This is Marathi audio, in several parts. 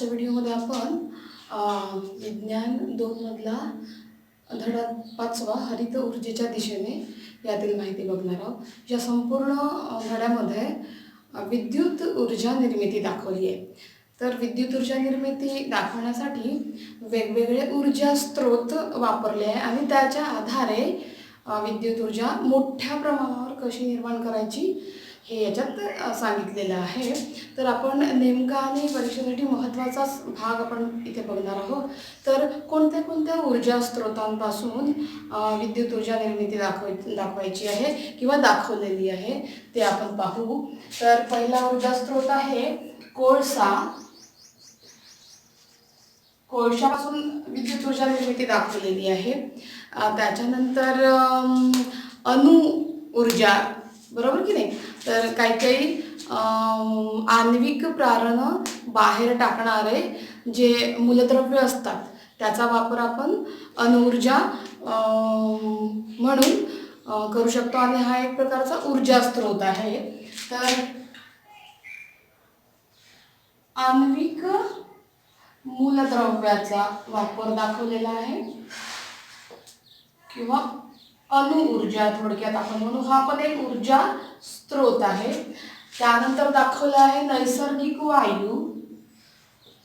आजच्या व्हिडिओमध्ये आपण विज्ञान 2 मधला धडा 5वा हरित ऊर्जेच्या दिशेने यातील माहिती बघणार आहोत। या संपूर्ण धड्यामध्ये विद्युत ऊर्जा निर्मिती दाखवली आहे। तर विद्युत ऊर्जा निर्मिती दाखवण्यासाठी वेगवेगळे ऊर्जा स्रोत वापरले आहे आणि त्याच्या आधारे विद्युत ऊर्जा मोठ्या प्रमाणावर कशी निर्माण करायची हे याच्यात सांगितलेलं आहे। तर आपण नेमका आणि परीक्षेसाठी महत्त्वाचा भाग आपण इथे बघणार आहोत। तर कोणत्या कोणत्या ऊर्जा स्रोतांपासून विद्युत ऊर्जा निर्मिती दाखवायची आहे किंवा दाखवलेली आहे ते आपण पाहू। तर पहिला ऊर्जा स्रोत आहे कोळसा। कोळशापासून विद्युत ऊर्जा निर्मिती दाखवलेली आहे। त्याच्यानंतर अणु ऊर्जा, बरोबर की नाही। तर काही आण्विक प्रारण बाहेर टाकणारे जे मूलद्रव्य असतात त्याचा वापर आपण अणुऊर्जा म्हणून करू शकतो आणि हा एक प्रकारचा ऊर्जा स्रोत आहे। तर आण्विक मूलद्रव्याचा वापर दाखवलेला आहे किंवा अणुऊर्जा थोडक्यात आपण म्हणू, हा पण एक ऊर्जा स्रोत आहे। त्यानंतर दाखवला आहे नैसर्गिक वायू।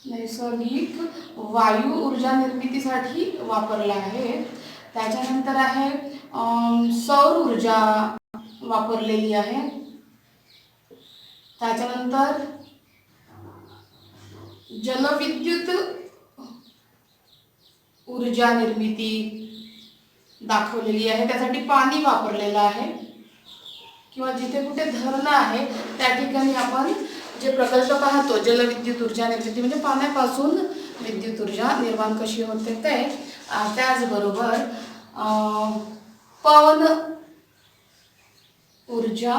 नैसर्गिक वायू ऊर्जा निर्मितीसाठी वापरला आहे। त्याच्यानंतर आहे सौर ऊर्जा वापरलेली आहे। त्याच्यानंतर जलविद्युत ऊर्जा निर्मिती दाखवलेली आहे, त्यासाठी पाणी वापरलेलं आहे किंवा जिथे कुठे धरण आहे त्या ठिकाणी आपण जे प्रकल्प पाहतो जलविद्युत ऊर्जा निर्मिती म्हणजे पाण्यापासून विद्युत ऊर्जा निर्माण कशी होते ते। त्याचबरोबर पवन ऊर्जा,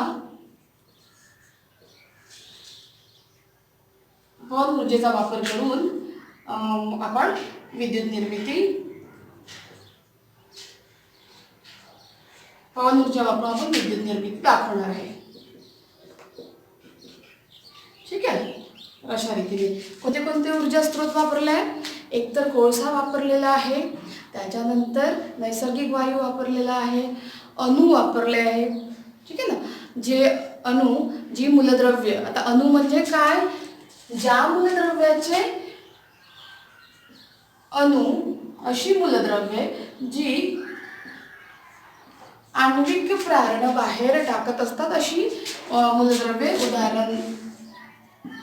पवन ऊर्जेचा वापर करून आपण विद्युत निर्मिती, पवन ऊर्जा वापरून आपण विद्युत निर्मिती दाखवणार आहे। ठीक आहे। अशा रीतीने कोणते कोणते ऊर्जा स्रोत वापरले आहे, एक तर कोळसा वापरलेला आहे, त्याच्यानंतर नैसर्गिक वायू वापरलेला आहे, अणू वापरले आहे। ठीक आहे ना। जे अणू, जी मूलद्रव्य, आता अणू म्हणजे काय, ज्या मूलद्रव्याचे अणू अशी मूलद्रव्ये जी आण्विक प्रारण बाहेर टाकत असतात अशी मूलद्रव्ये। उदाहरण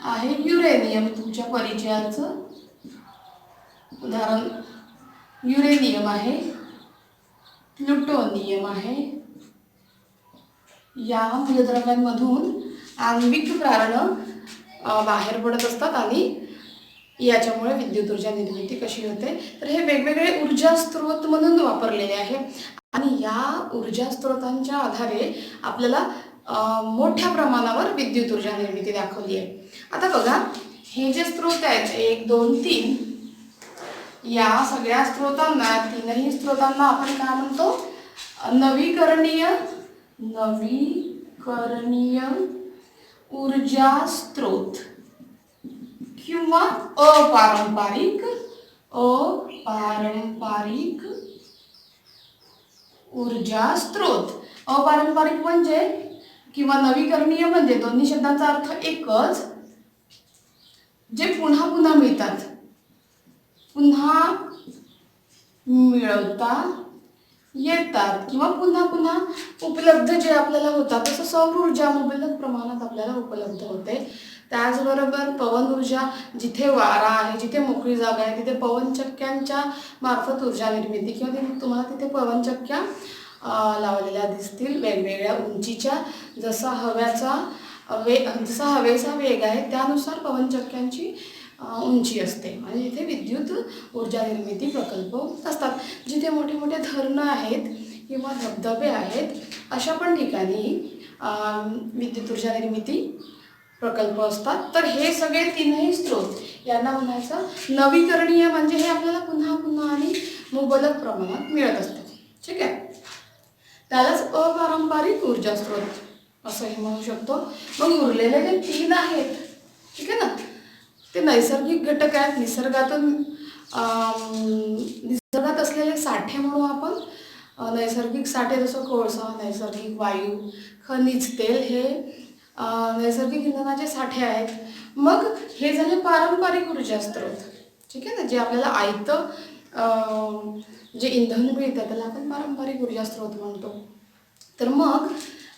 आहे युरेनियम, तुमच्या परिचयाचं उदाहरण युरेनियम आहे, प्लुटोनियम आहे। या मूलद्रव्यांमधून आण्विक प्रारण बाहेर पडत असतात आणि याच्यामुळे विद्युत ऊर्जा निर्मिती कशी होते। तर हे वेगवेगळे ऊर्जा स्रोत म्हणून वापरलेले आहे आणि या ऊर्जा स्रोतांच्या आधारे आपल्याला मोठ्या प्रमाणावर विद्युत ऊर्जा निर्मिती दाखवली आहे। आता बघा, हे जे स्रोत आहेत 1, 2, 3, या सगळ्या स्रोतांना, तीनही स्रोतांना आपण काय म्हणतो, नवीकरणीय ऊर्जा स्रोत किंवा अपारंपरिक ऊर्जा स्रोत। अपारंपरिक म्हणजे किंवा नवीकरणीय म्हणजे दोन्ही शब्दांचा अर्थ एकच, जे पुन्हा पुन्हा मिळतात, पुन्हा मिळवता येतात किंवा पुन्हा पुन्हा उपलब्ध जे आपल्याला होतात, तसं सौर ऊर्जा मुबलक प्रमाणात आपल्याला उपलब्ध होते। त्याचबरोबर पवन ऊर्जा, जिथे वारा आहे, जिथे मोकळी जागा आहे तिथे पवनचक्क्यांच्या मार्फत ऊर्जा निर्मिती किंवा तुम्हाला तिथे पवनचक्क्या लावलेल्या दिसतील वेगवेगळ्या उंचीच्या। जसा हवेचा वेग आहे त्यानुसार पवनचक्क्यांची उंची असते आणि इथे विद्युत ऊर्जा निर्मिती प्रकल्प असतात। जिथे मोठे मोठे धरणं आहेत किंवा धबधबे आहेत अशा पण ठिकाणी विद्युत ऊर्जा निर्मिती प्रकल्प असतात। तर हे सगळे तीनही स्रोत यांना म्हणायचं नवीकरणीय, म्हणजे हे आपल्याला पुन्हा पुन्हा आणि मुबलक प्रमाणात मिळत असतात। ठीक आहे। त्यालाच अपारंपरिक ऊर्जा स्रोत असंही म्हणू शकतो। मग उरलेले जे 3 आहेत, ठीक आहे ना, ते नैसर्गिक घटक आहेत, निसर्गात असलेले साठे म्हणू आपण. नैसर्गिक साठे जसं कोळसा, नैसर्गिक वायू, खनिज तेल हे नैसर्गिक इंधनाचे साठे आहेत. मग हे झाले पारंपरिक ऊर्जा स्रोत. ठीक आहे ना, जे आपल्याला जे इंधन मिळतं त्याला आपण पारंपरिक ऊर्जा स्रोत म्हणतो. तर मग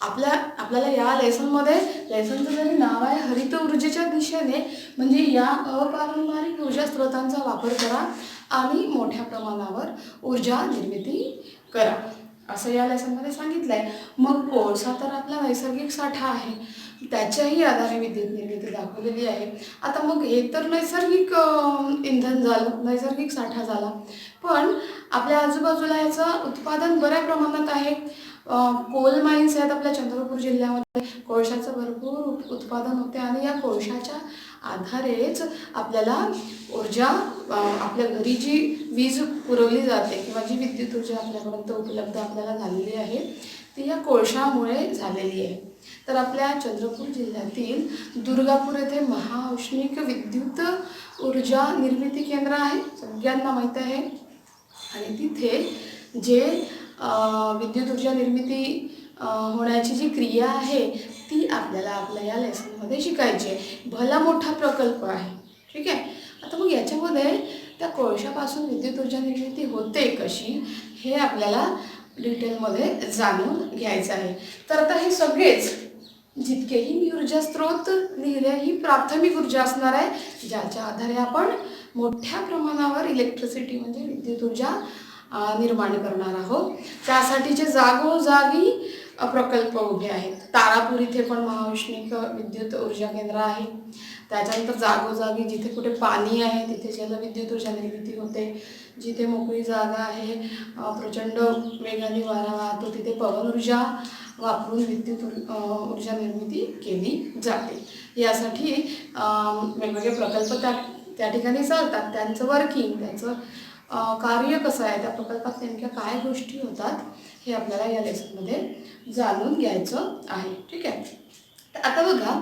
आपल्याला या लेसनचं जरी नाव आहे हरित ऊर्जेच्या दिशेने, म्हणजे या अपारंपरिक ऊर्जा स्रोतांचा वापर करा आणि मोठ्या प्रमाणावर ऊर्जा निर्मिती करा, असं या लेसनमध्ये सांगितलं आहे. मग कोळसा तर आपला नैसर्गिक साठा आहे, त्याच्याही आधारे विद्युत निर्मिती दाखवलेली आहे. आता मग हे तर नैसर्गिक इंधन झालं, नैसर्गिक साठा झाला. पण आपल्या आजूबाजूला याचं उत्पादन बऱ्या प्रमाणात आहे. कोल माइन्स आहेत आपल्या चंद्रपूर जिल्ह्यामध्ये, कोळशाचं भरपूर उत्पादन होते आणि या कोळशाच्या आधारेच आपल्याला ऊर्जा, आपल्या घरी जी वीज पुरवली जाते किंवा जी विद्युत ऊर्जा आपल्यापर्यंत उपलब्ध आपल्याला झालेली आहे ती या कोळशामुळे झालेली आहे. तर आपल्या चंद्रपूर जिल्ह्यातील दुर्गापूर येथे महाऔष्णिक विद्युत ऊर्जा निर्मिती केंद्र आहे, सगळ्यांना माहीत आहे. आणि तिथे जे विद्युत ऊर्जा निर्मिती होण्याची जी क्रिया आहे ती आपल्याला आपल्या या लेसनमध्ये शिकायची आहे. भला मोठा प्रकल्प आहे. ठीक आहे. आता मग याच्यामध्ये त्या कोळशापासून विद्युत ऊर्जा निर्मिती होते कशी हे आपल्याला डिटेलमध्ये जाणून घ्यायचं आहे. तर आता हे सगळेच जितकेही मी ऊर्जा स्रोत लिहिले ही प्राथमिक ऊर्जा असणार आहे, ज्याच्या आधारे आपण मोठ्या प्रमाणावर इलेक्ट्रिसिटी म्हणजे विद्युत ऊर्जा निर्माण करणार आहोत. त्यासाठीचे जागोजागी प्रकल्प उभे आहेत. तारापूर इथे पण महाऔष्णिक विद्युत ऊर्जा केंद्र आहे. त्याच्यानंतर जागोजागी जिथे कुठे पाणी आहे तिथे जलविद्युत ऊर्जा निर्मिती होते. जिथे मोकळी जागा आहे, प्रचंड वेगाने वारा वाहतो, तिथे पवन ऊर्जा वापरून विद्युत ऊर्जा निर्मिती केली जाते. यासाठी वेगवेगळे प्रकल्प त्या ठिकाणी चालतात. त्यांचं वर्किंग, त्यांचं कार्य कसं आहे, त्या प्रकल्पात नेमक्या काय गोष्टी होतात हे आपल्याला या लेसनमध्ये जाणून घ्यायचं आहे. ठीक आहे. तर आता बघा,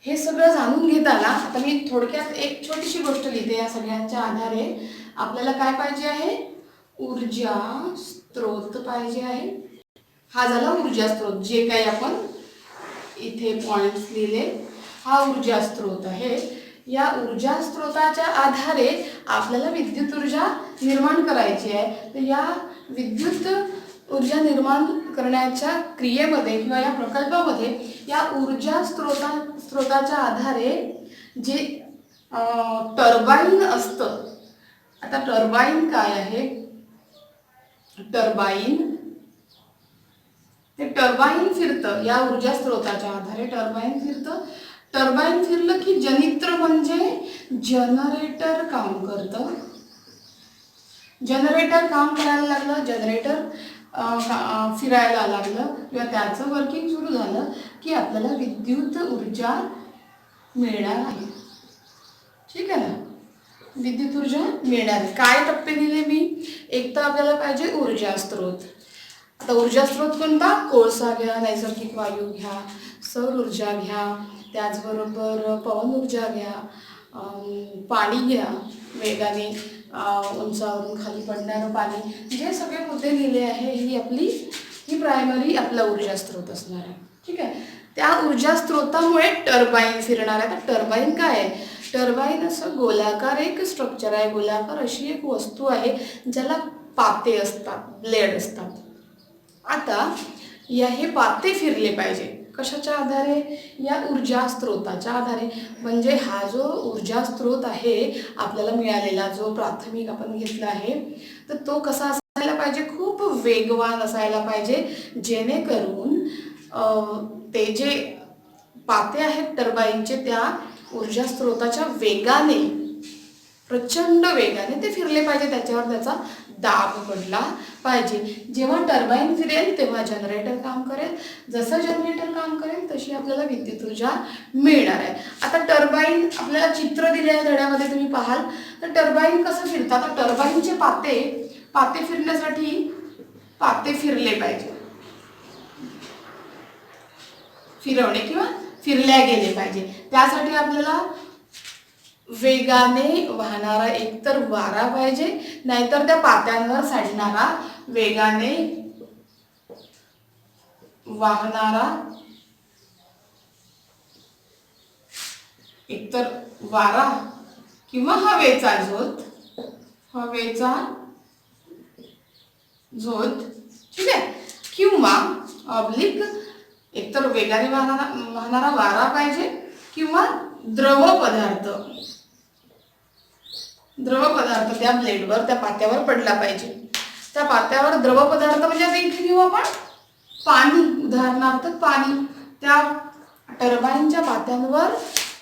हे सगळं जाणून घेताना आता मी थोडक्यात एक छोटीशी गोष्ट लिहिते. या सगळ्यांच्या आधारे आपल्याला काय पाहिजे आहे, ऊर्जा स्रोत पाहिजे आहे. हा झाला ऊर्जा स्रोत, जे काही आपण इथे पॉइंट्स लिहिले, हा ऊर्जा स्रोत आहे. या ऊर्जा स्रोताच्या आधारे आपल्याला विद्युत ऊर्जा निर्माण करायची आहे. तर या विद्युत ऊर्जा निर्माण करण्याच्या क्रियेमध्ये किंवा या प्रकल्पामध्ये या ऊर्जा स्रोताच्या आधारे जे टर्बाईन असतं. आता टर्बाईन काय आहे, टर्बाईन फिरतं या ऊर्जा स्रोताच्या आधारे. टर्बाईन फिरतं. टर्बाईन फिरलं की जनित्र म्हणजे जनरेटर काम करतं. जनरेटर काम करायला लागलं, जनरेटर फिरायला लागलं किंवा त्याचं वर्किंग सुरू झालं की आपल्याला विद्युत ऊर्जा मिळणार आहे. ठीक आहे ना, विद्युत ऊर्जा मिळणार. काय टप्पे दिले मी, एक तर आपल्याला पाहिजे ऊर्जा स्रोत. आता ऊर्जा स्रोत कोणता, कोळसा घ्या, नैसर्गिक वायू घ्या, सौर ऊर्जा घ्या, त्याचबरोबर पवन ऊर्जा घ्या, पाणी घ्या, वेगाने उंचावरून खाली पडणारं पाणी, जे सगळे मुद्दे लिहिले आहे ही प्रायमरी आपला ऊर्जा स्रोत असणार आहे. ठीक आहे. त्या ऊर्जा स्रोतामुळे टर्बाईन फिरणार आहे. तर टर्बाईन काय आहे, टर्बाईन असं गोलाकार एक स्ट्रक्चर आहे, गोलाकार अशी एक वस्तू आहे ज्याला पाते असतात, ब्लेड असतात. आता हे पाते फिरले पाहिजे कशाच्या आधारे, या ऊर्जा स्रोताच्या आधारे. म्हणजे हा जो ऊर्जा स्रोत आहे आपल्याला मिळालेला, जो प्राथमिक आपण घेतला आहे, तर तो कसा असायला पाहिजे, खूप वेगवान असायला पाहिजे, जेणेकरून ते जे पाते आहेत टर्बाईनचे त्या ऊर्जा स्रोताच्या वेगाने, प्रचंड वेगाने ते फिरले पाहिजे, त्याच्यावर त्याचा दाब पडला पाहिजे. जेव्हा टर्बाईन फिरेल तेव्हा जनरेटर काम करेल. जसं जनरेटर काम करेल तशी आपल्याला विद्युत ऊर्जा मिळणार आहे. आता टर्बाईन आपल्याला चित्र दिलेल्या धड्यामध्ये तुम्ही पाहाल तर टर्बाईन कसं फिरतात. तर टर्बाईनचे पाते फिरण्यासाठी पाते फिरले पाहिजे, फिरवणे किंवा फिरल्या गेले पाहिजे. त्यासाठी आपल्याला वेगाने वाहणारा एकतर वारा पाहिजे, नाहीतर त्या पात्यांवर सांडणारा वेगाने वाहणारा एकतर वारा किंवा हवेचा झोत, हवेचा झोत, ठीक आहे, किंवा ऑब्लिक एकतर वेगाने वाहणारा वारा पाहिजे किंवा द्रव पदार्थ, द्रव पदार्थ त्या ब्लेडवर, त्या पात्यावर पडला पाहिजे. त्या पात्यावर द्रव पदार्थ म्हणजे आता इथे घेऊ आपण पाणी, उदाहरणार्थ पाणी. त्या टर्बाईनच्या पात्यांवर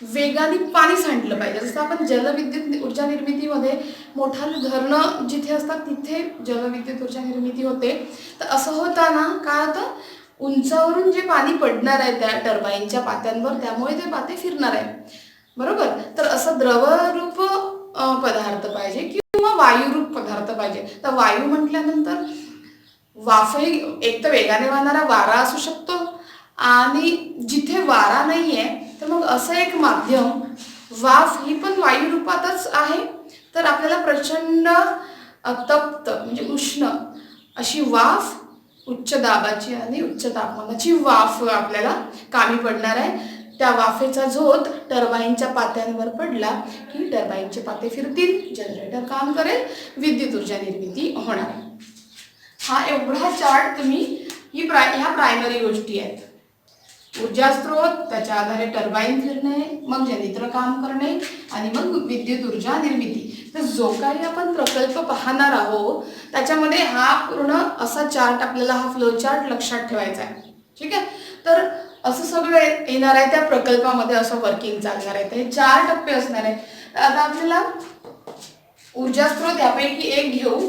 वेगाने पाणी सांडलं पाहिजे. जसं आपण जलविद्युत ऊर्जा निर्मितीमध्ये मोठाले धरणं जिथे असतात तिथे जलविद्युत ऊर्जा निर्मिती होते. तर असं होताना काय होतं, उंचावरून जे पाणी पडणार आहे त्या टर्बाईनच्या पात्यांवर, त्यामुळे ते पाते फिरणार आहे, बरोबर. तर असं द्रवरूप पदार्थ पाहिजे किंवा वायुरूप पदार्थ पाहिजे. तर वायू म्हटल्यानंतर वाफही एक तर वेगाने वाहणारा वारा असू शकतो, आणि जिथे वारा नाही आहे तर मग असं एक माध्यम, वाफ ही पण वायू रूपातच आहे. तर आपल्याला प्रचंड तप्त म्हणजे उष्ण अशी वाफ, उच्च दाबाची आणि उच्च तापमानाची वाफ आपल्याला कामी पडणार आहे. त्या वाफेचा झोत टर्बाईनच्या पात्यांवर पडला की टर्बाईनचे पाते फिरतील, जनरेटर काम करेल, विद्युत ऊर्जा निर्मिती होणार. हा एवढा चार्ट तुम्ही ह्या प्रायमरी गोष्टी आहेत. ऊर्जा स्रोत, त्याच्या आधारे टर्बाईन फिरणे, मग जनित्र काम करणे आणि मग विद्युत ऊर्जा निर्मिती. तर जो काही आपण प्रकल्प पाहणार आहोत त्याच्यामध्ये हा पूर्ण असा चार्ट, आपल्याला हा फ्लो चार्ट लक्षात ठेवायचा आहे, ठीक आहे. तर असं सगळं येणार आहे त्या प्रकल्पामध्ये, असं वर्किंग चालणार आहे. ते 4 टप्पे असणार आहे. तर आता आपल्याला ऊर्जा स्रोत यापैकी एक घेऊ.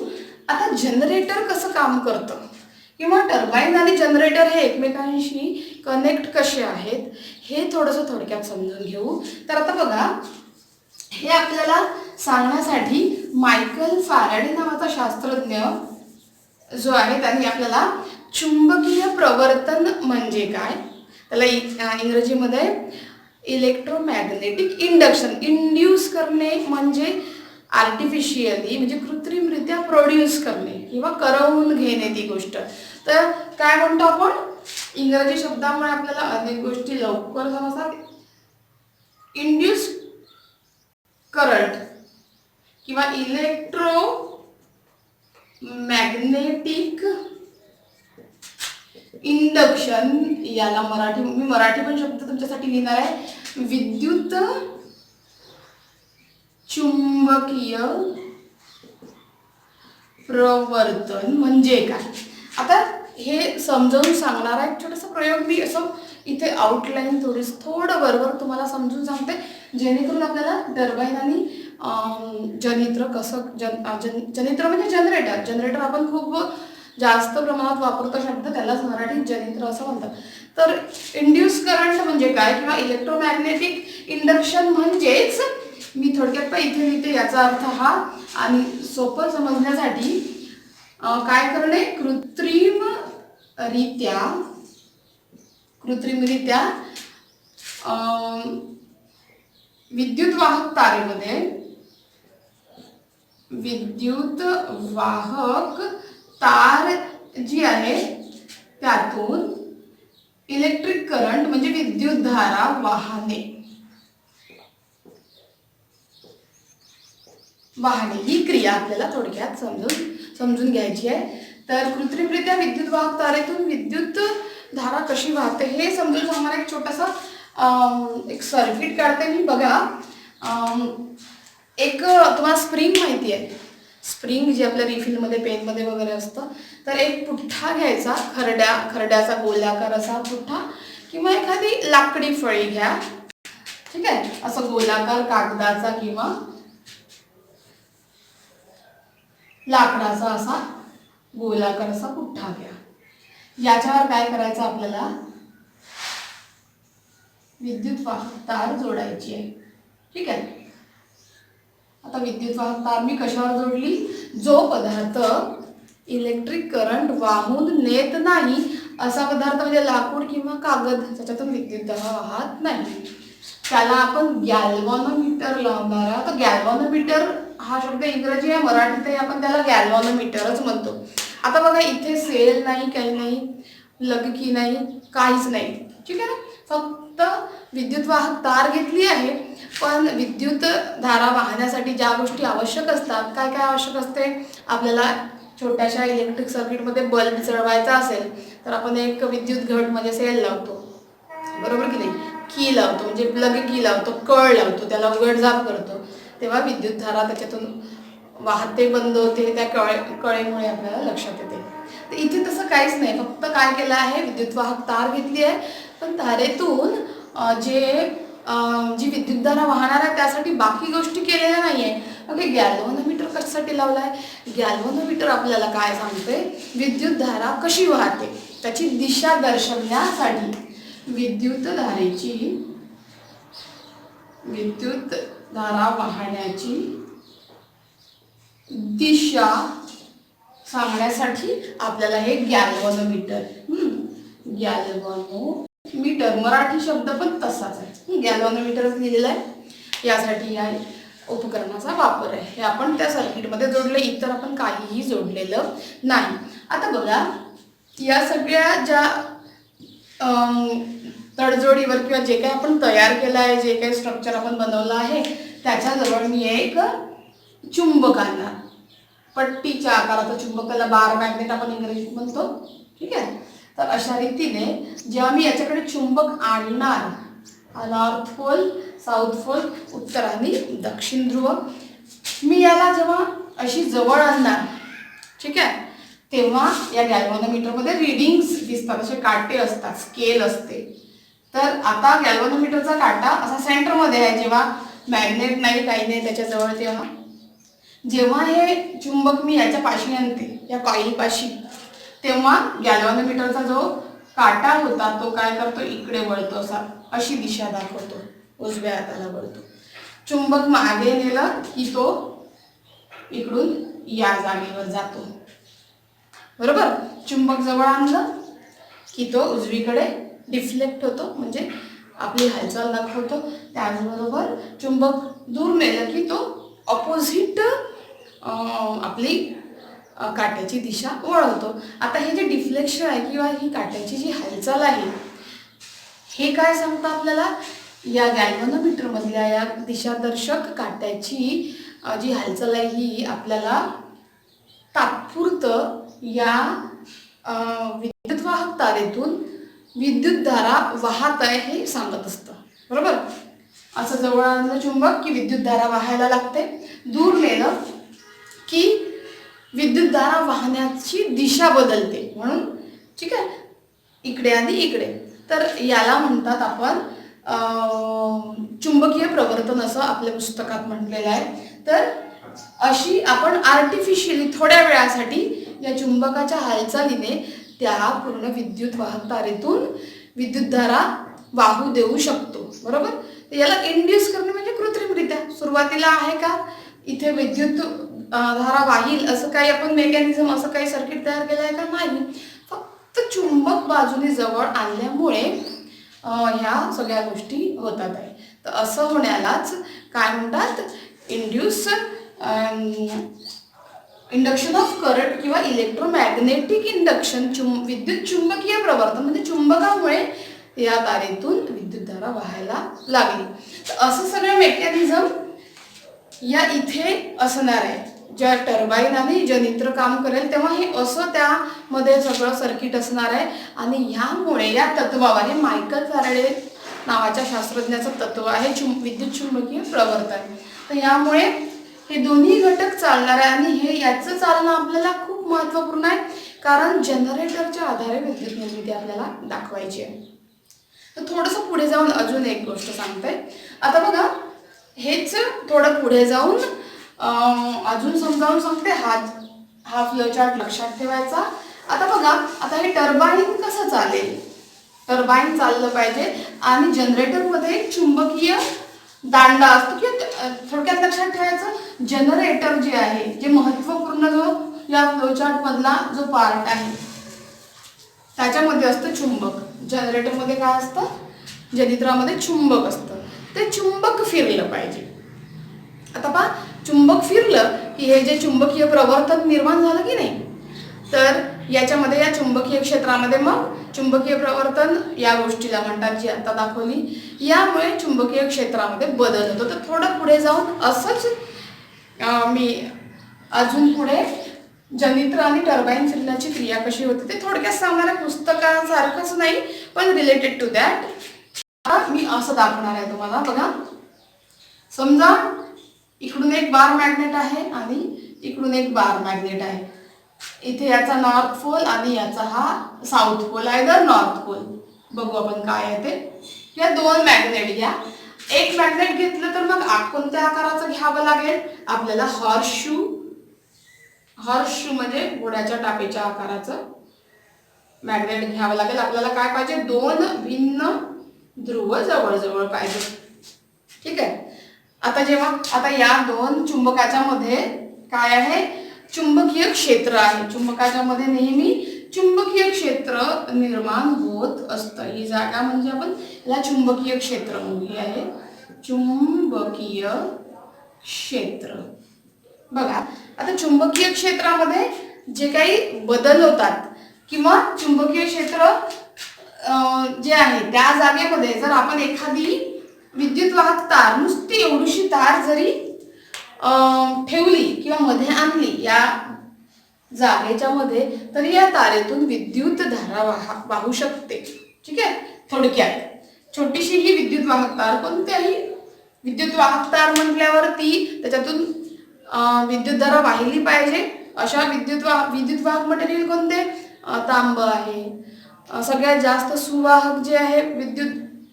आता जनरेटर कसं काम करतं किंवा टर्बाईन आणि जनरेटर हे एकमेकांशी कनेक्ट कसे आहेत हे थोडंसं थोडक्यात समजून घेऊ. तर आता बघा, हे आपल्याला सांगण्यासाठी मायकल फॅराडे नावाचा शास्त्रज्ञ जो आहे त्यांनी आपल्याला चुंबकीय प्रवर्तन म्हणजे काय, त्याला इंग्रजीमध्ये इलेक्ट्रोमॅग्नेटिक इंडक्शन, इंड्यूस करणे म्हणजे आर्टिफिशियली म्हणजे कृत्रिमरित्या प्रोड्यूस करणे किंवा करवून घेणे ती गोष्ट. तर काय म्हणतो आपण, इंग्रजी शब्दामुळे आपल्याला अनेक गोष्टी लवकर समजतात. इंड्यूस करंट किंवा इलेक्ट्रो मॅग्नेटिक इंडक्शन, याला मी मराठी पण शब्द तुमच्यासाठी लिहिणार आहे. विद्युत चुंबकीय प्रवर्तन म्हणजे काय. आता हे समजावून सांगणारा एक छोटासा प्रयोग मी असं इथे आउटलाईन थोडं बरोबर तुम्हाला समजून सांगते, जेणेकरून आपल्याला टर्बाईन आणि जनित्र कसं, जनित्र म्हणजे जनरेटर आपण खूप जास्त प्रमाणात वापरतो शब्द, त्यालाच मराठीत जनित्र असं म्हणतात. तर इंड्यूस करंट म्हणजे काय किंवा इलेक्ट्रोमॅग्नेटिक इंडक्शन म्हणजेच, मी थोडक्यात पण इथे लिहिते याचा अर्थ हा, आणि सोपं समजण्यासाठी काय करणे, कृत्रिमरित्या विद्युत वाहक तारेमध्ये, विद्युत वाहक तार जी आहे त्यातून इलेक्ट्रिक करंट म्हणजे विद्युत धारा वाहने ही क्रिया आपल्याला थोडक्यात समजून घ्यायची आहे. तर कृत्रिमरित्या विद्युत वाहक तारेतून विद्युत धारा कशी वाहते हे समजून सांगणारा एक छोटासा एक सर्किट काढते मी. बघा, एक तुम्हाला स्प्रिंग माहिती आहे, स्प्रिंग जे आपल्या रिफिलमध्ये पेनमध्ये वगैरे असतं. तर एक पुठ्ठा घ्यायचा, खरड्याचा गोलाकार असा पुठ्ठा किंवा एखादी लाकडी फळी घ्या, ठीक आहे. असं गोलाकार कागदाचा किंवा लाकडाचा असा गोलाकार असा पुठ्ठा घ्या. याच्यावर काय करायचं, आपल्याला विद्युत वाहक तार जोडायची आहे, ठीक आहे. आता विद्युत वाहक तार मी कशावर जोडली, जो पदार्थ इलेक्ट्रिक करंट वाहून नेत नाही असा पदार्थ म्हणजे लाकूड किंवा कागद, त्याच्यातून विद्युत धारा वाहत नाही. त्याला आपण गॅल्व्हॅनोमीटर लावणार आहोत. तर गॅल्व्हॅनोमीटर हा शब्द इंग्रजी आहे, मराठीतही आपण त्याला गॅल्व्हॅनोमीटरच म्हणतो. आता बघा इथे सेल नाही, काही नाही, लगकी नाही, काहीच नाही. ठीक आहे ना. फक्त विद्युत वाहक तार घेतली आहे. पण विद्युत धारा वाहण्यासाठी ज्या गोष्टी आवश्यक असतात, काय काय आवश्यक असते आपल्याला, छोट्याशा इलेक्ट्रिक सर्किटमध्ये बल्ब जळवायचा असेल तर आपण एक विद्युत घट म्हणजे सेल लावतो, बरोबर की नाही. की लावतो म्हणजे प्लग की लावतो, कळ लावतो, त्याला उघडझाप करतो, तेव्हा विद्युत धारा त्याच्यातून वाहते, बंद होते, त्या कळेमुळे आपल्याला लक्षात येते. तर इथे तसं काहीच नाही. फक्त काय केलं आहे, विद्युत वाहक तार घेतली आहे, पण तारेतून जी विद्युतधारा वाहणार आहे त्यासाठी बाकी गोष्टी केलेल्या नाही आहे. ओके, गॅल्व्हॅनोमीटर कशासाठी लावला आहे? गॅल्व्हॅनोमीटर आपल्याला काय सांगते, विद्युतधारा कशी वाहते त्याची दिशा दर्शवण्यासाठी विद्युत धारा वाहण्याची दिशा सांगण्यासाठी आपल्याला हे गॅल्व्हॅनोमीटर, गॅल्व्हॅनोमीटर मराठी शब्द पण तसाच आहे, गॅल्व्हॅनोमीटरच लिहिलेला आहे. यासाठी या उपकरणाचा वापर आहे. हे आपण त्या सर्किटमध्ये जोडले, इतर आपण काहीही जोडलेलं नाही. आता बघा, या सगळ्या ज्या तडजोडीवर किंवा जे काही आपण तयार केलं आहे, जे काही स्ट्रक्चर आपण बनवलं आहे, त्याच्याजवळ मी एक चुंबक आणणार. पट्टीच्या आकाराचा चुंबक, त्याला बार मॅग्नेट आपण इंग्रजीत म्हणतो. ठीक आहे. तर अशा रीतीने जेव्हा मी याच्याकडे चुंबक आणणार, नॉर्थ पोल, साऊथ पोल, उत्तर आणि दक्षिण ध्रुव, मी याला जेव्हा अशी जवळ आणणार, ठीक आहे, तेव्हा या गॅल्व्हॅनोमीटरमध्ये रीडिंग्स दिसतात, असे काटे असतात, स्केल असते. तर आता गॅल्व्हॅनोमीटरचा काटा असा सेंटरमध्ये आहे. जेव्हा मॅग्नेट नाही, काही नाही त्याच्याजवळ, तेव्हा जेव्हा हे चुंबक मी याच्या पाशी आणते, या कॉइलपाशी, तेव्हा गॅल्व्हॅनोमीटरचा जो काटा होता तो काय करतो, इकडे वळतो, अशी दिशा दाखवतो, उजव्या हाताला वळतो. चुंबक मागे नेलं की तो इकडून या जागेवर जातो, बरोबर. चुंबक जवळ आणलं की तो उजवीकडे डिफ्लेक्ट होतो, म्हणजे आपली हालचाल दाखवतो. त्याचबरोबर चुंबक दूर नेलं की तो ऑपोजिट आपली काट्याची दिशा वळवतो. आता हे जे डिफ्लेक्शन आहे किंवा ही काट्याची जी हालचाल आहे, हे काय सांगतं आपल्याला, या गॅल्व्हॅनोमीटरमधल्या या दिशादर्शक काट्याची जी हालचाल आहे ही आपल्याला तात्पुरतं या विद्युतवाहक तारेतून विद्युतधारा वाहत आहे हे सांगत असतं, बरोबर. असं जवळ आणलं चुंबक की विद्युतधारा वाहायला लागते, दूर नेलं की विद्युतधारा वाहण्याची दिशा बदलते, म्हणून. ठीक आहे, इकडे आणि इकडे. तर याला म्हणतात आपण चुंबकीय प्रवर्तन, असं आपल्या पुस्तकात म्हटलेलं आहे. तर अशी आपण आर्टिफिशियली थोड्या वेळासाठी या चुंबकाच्या हालचालीने त्या पूर्ण विद्युत वाहक तारेतून विद्युतधारा वाहू देऊ शकतो, बरोबर. याला इंड्यूस करणे म्हणजे कृत्रिमरित्या. सुरुवातीला आहे का इथे विद्युत धारा वाहील असं काही आपण मेकॅनिझम, असं काही सर्किट तयार केलं आहे का? नाही. फक्त चुंबक बाजूने जवळ आणल्यामुळे ह्या सगळ्या गोष्टी होतात आहे. तर असं होण्यालाच काय म्हणतात, इंडक्शन ऑफ करंट किंवा इलेक्ट्रोमॅग्नेटिक इंडक्शन, विद्युत चुंबकीय प्रवर्तन, म्हणजे चुंबकामुळे या तारेतून विद्युतधारा वाहायला लागली. तर असं सगळं मेकॅनिझम या इथे असणार आहे. ज्या टर्बाईन आणि जनित्र काम करेल तेव्हा हे असं त्यामध्ये सगळं सर्किट असणार आहे. आणि ह्यामुळे या तत्वावर, हे मायकल फॅराडे नावाच्या शास्त्रज्ञाचं तत्व आहे विद्युत चुंबकीय प्रवर्तन. तर यामुळे हे दोन्ही घटक चालणार आहे आणि हे याचं चालणं आपल्याला खूप महत्त्वपूर्ण आहे, कारण जनरेटरच्या आधारे विद्युत निर्मिती आपल्याला दाखवायची आहे. तर थोडंसं पुढे जाऊन अजून एक गोष्ट सांगते. आता बघा, हेच थोडं पुढे जाऊन अजून समजावून सांगते. हा फ्लो चार्ट लक्षात ठेवायचा. आता बघा, आता हे टर्बाईन कसं चालेल, टर्बाईन चाललं पाहिजे आणि जनरेटरमध्ये एक चुंबकीय दांडा असतो, किंवा थोडक्यात लक्षात ठेवायचं, जनरेटर जे आहे, जे महत्त्वपूर्ण जो या फ्लोचार्ट मधला जो पार्ट आहे त्याच्यामध्ये असतं चुंबक. जनरेटरमध्ये काय असतं, जनित्रामध्ये चुंबक असतं. ते चुंबक फिरलं पाहिजे. आता पहा, चुंबक फिरलं की हे जे चुंबकीय प्रवर्तन निर्माण झालं की नाही, तर याच्यामध्ये या चुंबकीय क्षेत्रामध्ये मग चुंबकीय प्रवर्तन या गोष्टीला म्हणतात, जी आता दाखवली. यामुळे चुंबकीय क्षेत्रामध्ये बदल होतो. तर थोडं पुढे जाऊन असंच मी अजून पुढे जनित्र आणि टर्बाईन फिरण्याची क्रिया कशी होते ते थोडक्यात सांगणार आहे. पुस्तकासारखंच नाही, पण रिलेटेड टू दॅट मी असं दाखवणार आहे तुम्हाला. बघा, समजा इकडून एक बार मॅग्नेट आहे आणि इकडून एक बार मॅग्नेट आहे. इथे याचा नॉर्थ पोल आणि याचा हा south pole, either north pole. बघू आपण काय आहे ते. या दोन मॅग्नेट घ्या. एक मॅग्नेट घेतलं तर मग कोणत्या आकाराचं घ्यावं लागेल आपल्याला? हॉर्सशू म्हणजे घोड्याच्या टापेच्या आकाराचं मॅग्नेट घ्यावं लागेल आपल्याला. काय पाहिजे? दोन भिन्न ध्रुव जवळजवळ पाहिजे. ठीक आहे. आता या दोन चुंबकाच्या मध्ये काय आहे? चुंबकीय क्षेत्र आहे. चुंबकाच्या मध्ये नेहमी चुंबकीय क्षेत्र निर्माण होत असतं. ही जागा म्हणजे आपण याला चुंबकीय क्षेत्र म्हणू. हे आहे चुंबकीय क्षेत्र. बघा, आता चुंबकीय क्षेत्रामध्ये जे काही बदल होतात किंवा चुंबकीय क्षेत्र जे आहे त्या जागेमध्ये जर आपण एखादी विद्युत वाहक तार, नुसती एवढीशी तार जरी ठेवली किंवा मध्ये आणली या जागेच्या मध्ये, तर या तारेतून विद्युत धारा वाहू शकते. ठीक आहे. थोडक्यात छोटीशी ही विद्युत वाहक तार, कोणत्याही विद्युत वाहक तार म्हटल्यावरती त्याच्यातून विद्युत धारा वाहिली पाहिजे. अशा विद्युत वाहक मटेरियल कोणते? तांब आहे. सगळ्यात जास्त सुवाहक जे आहे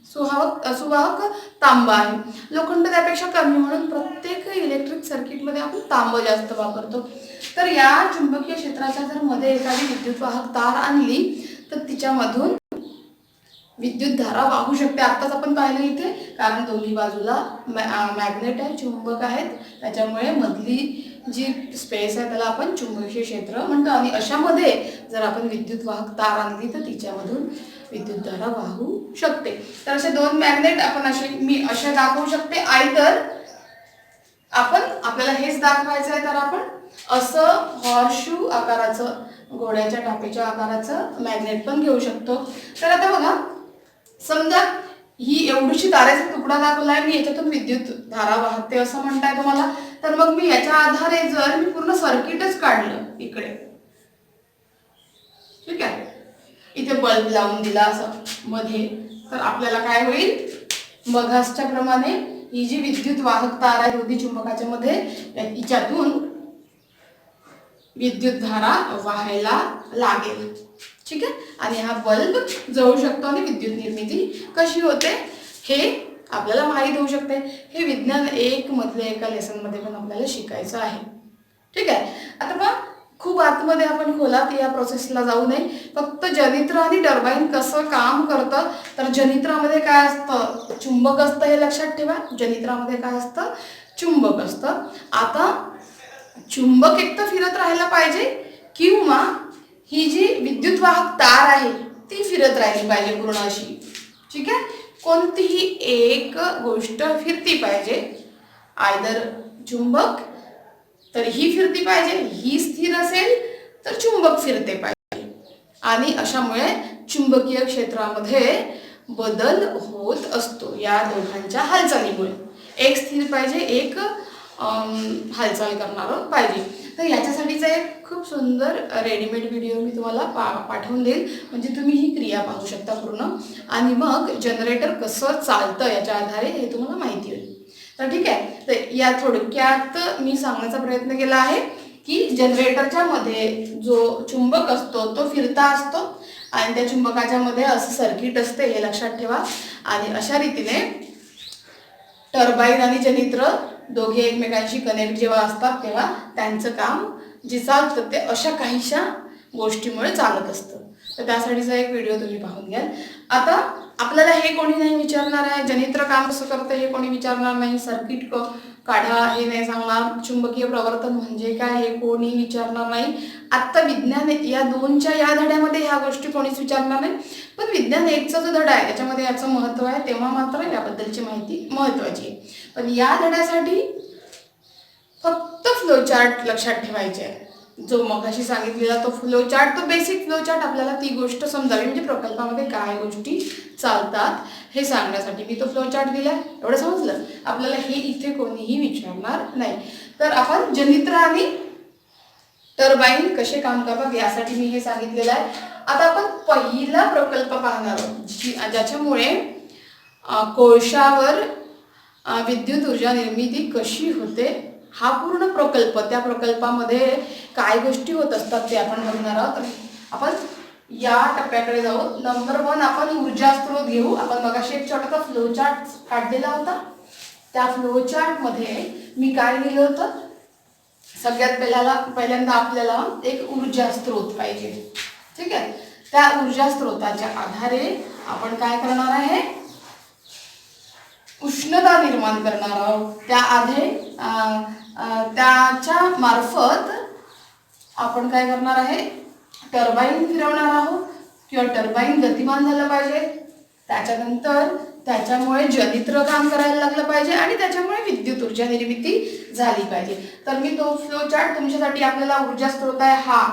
सुवाहक तांब आहे. लोखंड त्यापेक्षा कमी, म्हणून प्रत्येक इलेक्ट्रिक सर्किटमध्ये आपण तांब जास्त वापरतो. तर या चुंबकीय क्षेत्राच्या जर मध्ये एखादी विद्युत वाहक तार आणली तर तिच्यामधून विद्युत धारा वाहू शकते. आत्ताच आपण पाहिलं इथे, कारण दोन्ही बाजूला मॅग्नेट आहे, चुंबक आहेत, त्याच्यामुळे मधली जी स्पेस आहे त्याला आपण चुंबकीय क्षेत्र म्हणतो. आणि अशामध्ये जर आपण विद्युत वाहक तार आणली तर तिच्यामधून विद्युत धारा वाहू शकते. तर असे दोन मॅग्नेट आपण मी असे दाखवू शकते. आयदर आपल्याला हेच दाखवायचं आहे तर आपण असं हॉर्सशू आकाराचं, घोड्याच्या टापेच्या आकाराचं मॅग्नेट पण घेऊ शकतो. तर आता बघा, समजा ही एवढीशी तारेचा तुकडा दाखवलाय, मी याच्यातून विद्युत धारा वाहते असं म्हणताय तुम्हाला. तर मग मी याच्या आधारे जर मी पूर्ण सर्किटच काढलं इकडे, ठीक आहे, इथे बल्ब लावून दिला असं मध्ये, तर आपल्याला काय होईल? मघासच्या प्रमाणे ही जी विद्युत वाहक तार आहे दोन्ही चुंबकाच्या मध्ये, हिच्यातून विद्युत धारा वाहायला लागेल. ठीक आहे. आणि हा बल्ब जळू शकतो आणि विद्युत निर्मिती कशी होते हे आपल्याला माहीत होऊ शकते. हे विज्ञान 1 मधल्या एका लेसन मध्ये पण आपल्याला शिकायचं आहे. ठीक आहे. आता पहा, खूप आतमध्ये आपण खोलात या प्रोसेसला जाऊ नये. फक्त जनित्र आणि टर्बाईन कसं काम करतं, तर जनित्रामध्ये काय असतं? चुंबक असतं, हे लक्षात ठेवा. जनित्रामध्ये काय असतं? चुंबक असतं. आता चुंबक एक तर फिरत राहायला पाहिजे किंवा ही जी विद्युत वाहक तार आहे ती फिरत राहिली पाहिजे पूर्ण अशी. ठीक आहे. कोणतीही एक गोष्ट फिरती पाहिजे. आयदर चुंबक तर ही फिरती पाहिजे, ही स्थिर असेल तर चुंबक फिरते पाहिजे. आणि अशामुळे चुंबकीय क्षेत्रामध्ये बदल होत असतो या दोघांच्या हालचालीमुळे. एक स्थिर पाहिजे, एक हालचाल करणारं पाहिजे. तर याच्यासाठीचा एक खूप सुंदर रेडीमेड व्हिडिओ मी तुम्हाला पाठवून देईल, म्हणजे तुम्ही ही क्रिया पाहू शकता पूर्ण. आणि मग जनरेटर कसं चालतं याच्या आधारे हे तुम्हाला माहिती होईल. तर ठीक आहे. तर या थोडक्यात मी सांगण्याचा प्रयत्न केला आहे की जनरेटरच्या मध्ये जो चुंबक असतो तो फिरता असतो आणि त्या चुंबकाच्या मध्ये असं सर्किट असते, हे लक्षात ठेवा. आणि अशा रीतीने टर्बाईन आणि जनित्र दोघे एकमेकांशी कनेक्ट जेव्हा असतात तेव्हा त्यांचं काम जे चालतं ते अशा काहीशा गोष्टीमुळे चालत असतं. तर त्यासाठीचा एक व्हिडिओ तुम्ही पाहून घ्याल. आता आपल्याला हे कोणी नाही विचारणार आहे, जनित्र काम कसं करतं हे कोणी विचारणार नाही, सर्किट काढा हे नाही सांगणार, चुंबकीय प्रवर्तन म्हणजे काय हे कोणी विचारणार नाही. आत्ता विज्ञान या 2च्या या धड्यामध्ये ह्या गोष्टी कोणीच विचारणार नाही. पण विज्ञान 1चा जो धडा आहे त्याच्यामध्ये याचं महत्त्व आहे, तेव्हा मात्र याबद्दलची माहिती महत्त्वाची आहे. पण या धड्यासाठी फक्त फ्लोचार्ट लक्षात ठेवायचे आहे. जो मगाशी सांगितलेला तो फ्लोचार्ट, तो बेसिक फ्लोचार्ट आपल्याला ती गोष्ट समजावी, म्हणजे प्रकल्पामध्ये काय गोष्टी चालतात हे सांगण्यासाठी मी तो फ्लोचार्ट दिला. एवढं समजलं. आपल्याला हे इथे कोणीही विचारणार नाही. तर आपण जनित्र आणि टर्बाईन कसे काम करतात यासाठी मी हे सांगितलेलं आहे. आता आपण पहिला प्रकल्प पाहणार आहोत ज्याच्यामुळे कोळशावर विद्युत ऊर्जा निर्मिती कशी होते. हा पूर्ण प्रकल्प, त्या प्रकल्पामध्ये काय गोष्टी होत असतात ते आपण बघणार आहोत. आपण या टप्प्याकडे जाऊ. नंबर 1 आपण ऊर्जा स्रोत घेऊ. आपण मगाशी एक छोटासा फ्लोचार्ट काढलेला होता. त्या फ्लोचार्टमध्ये मी काय लिहिलं होतं, सगळ्यात पहिल्यांदा आपल्याला एक ऊर्जा स्रोत पाहिजे. ठीक आहे. त्या ऊर्जा स्रोताच्या आधारे आपण काय करणार आहे, उष्णता निर्माण करणार आहोत. त्याच्या मार्फत आपण काय करणार आहे, टर्बाईन फिरवणार आहोत किंवा टर्बाईन गतिमान झालं पाहिजे. त्याच्यानंतर त्याच्यामुळे जनित्र काम करायला लागलं पाहिजे आणि त्याच्यामुळे विद्युत ऊर्जा निर्मिती झाली पाहिजे. तर मी तो फ्लोचार्ट तुमच्यासाठी, आपल्याला ऊर्जा स्रोत आहे हा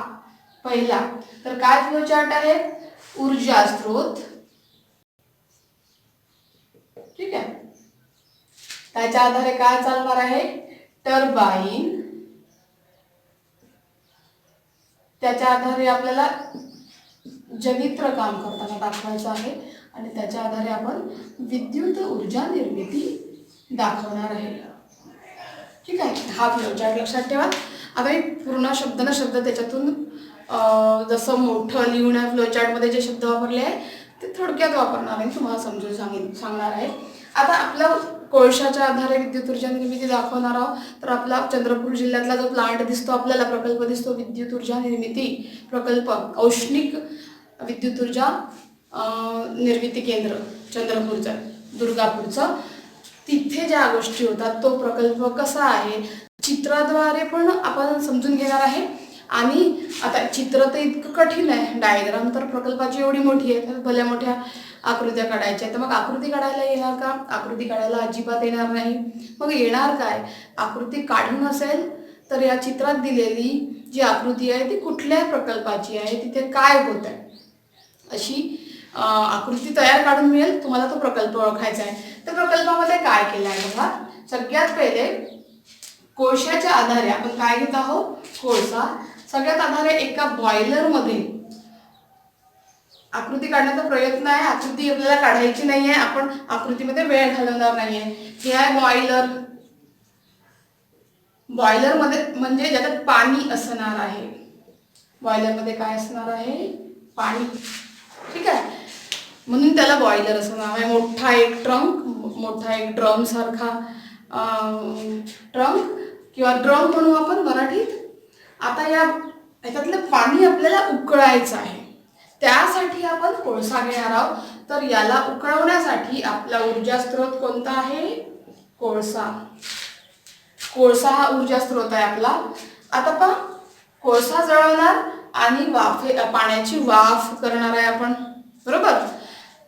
पहिला. तर काय फ्लोचार्ट आहे, ऊर्जा स्रोत. ठीक आहे. त्याच्या आधारे काय चालणार आहे, टर्बाईन. त्याच्या आधारे आपल्याला जनित्र काम करताना दाखवायचं आहे आणि त्याच्या आधारे आपण विद्युत ऊर्जा निर्मिती दाखवणार आहे. ठीक आहे. हा फ्लोचार्ट लक्षात ठेवा. आता मी पूर्ण शब्द न शब्द त्याच्यातून जसं मोठं लिहून फ्लोचार्टमध्ये जे शब्द वापरले आहे ते थोडक्यात वापरणार आहे, तुम्हाला समजून सांगणार आहे. आता आपला कोळशाच्या आधारे विद्युत ऊर्जा निर्मिती दाखवणार आहोत. तर आपला चंद्रपूर जिल्ह्यातला जो प्लांट दिसतो आपल्याला, प्रकल्प दिसतो, विद्युत ऊर्जा निर्मिती प्रकल्प, औष्णिक विद्युत ऊर्जा निर्मिती केंद्र चंद्रपूरचं, दुर्गापूरचं, तिथे ज्या गोष्टी होतात तो प्रकल्प कसा आहे चित्राद्वारे पण आपण समजून घेणार आहे. आणि आता चित्र तर इतकं कठीण आहे, डायग्राम तर प्रकल्पाची एवढी मोठी आहे, भल्या मोठ्या आकृत्या काढायच्या आहेत. तर मग आकृती काढायला येणार का, आकृती काढायला अजिबात येणार नाही. मग येणार काय, आकृती काढून असेल तर या चित्रात दिलेली जी आकृती आहे ती कुठल्या प्रकल्पाची आहे, तिथे काय होत आहे अशी आकृती तयार काढून मिळेल. तुम्हाला तो प्रकल्प ओळखायचा आहे. तर प्रकल्पामध्ये काय केलं आहे बघा. सगळ्यात पहिले कोळशाच्या आधारे आपण काय घेत आहोत, कोळसा. सगळ्यात आधारे एका बॉयलरमध्ये आकृती काढण्याचा प्रयत्न आहे. आकृती आपल्याला काढायची नाही आहे, आपण आकृतीमध्ये वेळ घालवणार नाही आहे. हे आहे बॉयलर. बॉयलरमध्ये म्हणजे ज्याच्यात पाणी असणार आहे. बॉयलरमध्ये काय असणार आहे, पाणी. ठीक आहे. म्हणून त्याला बॉयलर असं नाव आहे. मोठा एक ट्रंक, मोठा एक ड्रम सारखा ट्रंक किंवा ड्रम म्हणू आपण मराठीत. आता याच्यातलं पाणी आपल्याला उकळायचं आहे, त्यासाठी आपण कोळसा घेणार आहोत. तर याला उकळवण्यासाठी आपला ऊर्जा स्रोत कोणता आहे, कोळसा. कोळसा हा ऊर्जा स्रोत आहे आपला. आता पहा, कोळसा जळवणार आणि पाण्याची वाफ करणार आहे आपण, बरोबर.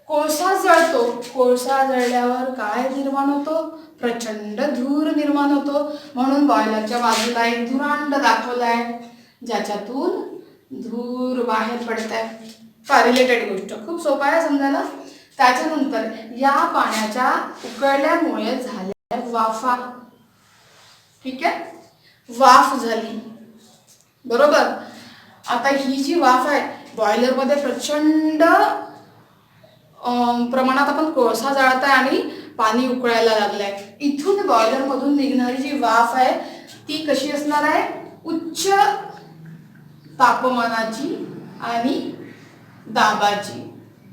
कोळसा जळतो, कोळसा जळल्यावर काय निर्माण होतो, प्रचंड धूर निर्माण होतो. म्हणून बॉयलरच्या बाजूला एक धुरांड दाखवलाय ज्याच्यातून धूर बाहेर पडत आहे. रिलेटेड गोष्ट खूप सोपा आहे समजायला. त्याच्यानंतर या पाण्याच्या उकळल्यामुळे झाल्या वाफा. ठीक आहे, वाफ झाली, बरोबर. आता ही जी वाफ आहे, बॉयलरमध्ये प्रचंड प्रमाणात आपण कोळसा जाळत आहे आणि पाणी उकळायला लागलंय. इथून बॉयलरमधून निघणारी जी वाफ आहे ती कशी असणार आहे, उच्च तापमानाची आणि दाबाची.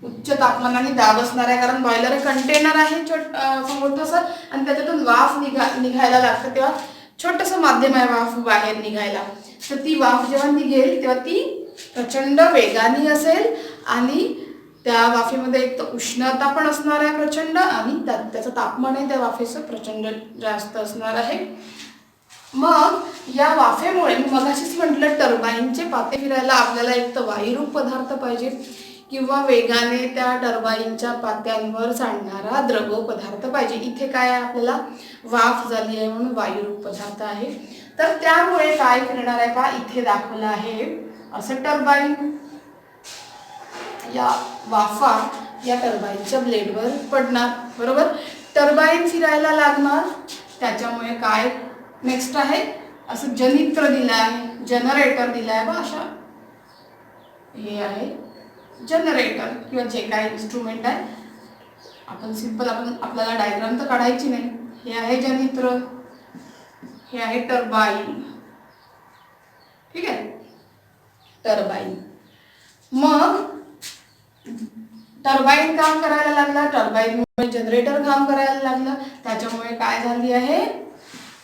उच्च तापमान आणि दाब असणार आहे, कारण बॉयलर कंटेनर आहे मोठंसं आणि त्याच्यातून वाफ निघायला लागतं, तेव्हा छोटंसं माध्यम आहे वाफ बाहेर निघायला. तर ती वाफ जेव्हा निघेल तेव्हा ती प्रचंड वेगाने असेल आणि त्या वाफेमध्ये एक तर उष्णता पण असणार आहे प्रचंड, आणि त्याचं तापमानही त्या वाफेचं प्रचंड जास्त असणार आहे. मग या वाफेमुळे मी मगाशीच म्हटलं, टर्बाईनचे पाते फिरायला आपल्याला एक तर वायुरूप पदार्थ पाहिजे किंवा वेगाने त्या टर्बाईनच्या पात्यांवर चालणारा द्रव पदार्थ पाहिजे. इथे काय आहे, आपल्याला वाफ झाली आहे म्हणून वायुरूप पदार्थ आहे. तर त्यामुळे काय फिरणार आहे का, इथे दाखवलं आहे असं टर्बाईन. या वाफा या टर्बाईनच्या ब्लेडवर पडणार, बरोबर. टर्बाईन फिरायला लागणार, त्याच्यामुळे काय नेक्स्ट आहे, असं जनित्र दिलं आहे, जनरेटर दिलं आहे बा. अशा हे आहे जनरेटर किंवा जे काय इन्स्ट्रुमेंट आहे. आपण सिंपल आपल्याला डायग्राम तर काढायची नाही. हे आहे जनित्र, हे आहे टर्बाईन. ठीक आहे, टर्बाईन. मग टर्बाईन काम करायला लागला, टर्बाईनमुळे जनरेटर काम करायला लागलं, त्याच्यामुळे काय झाली आहे,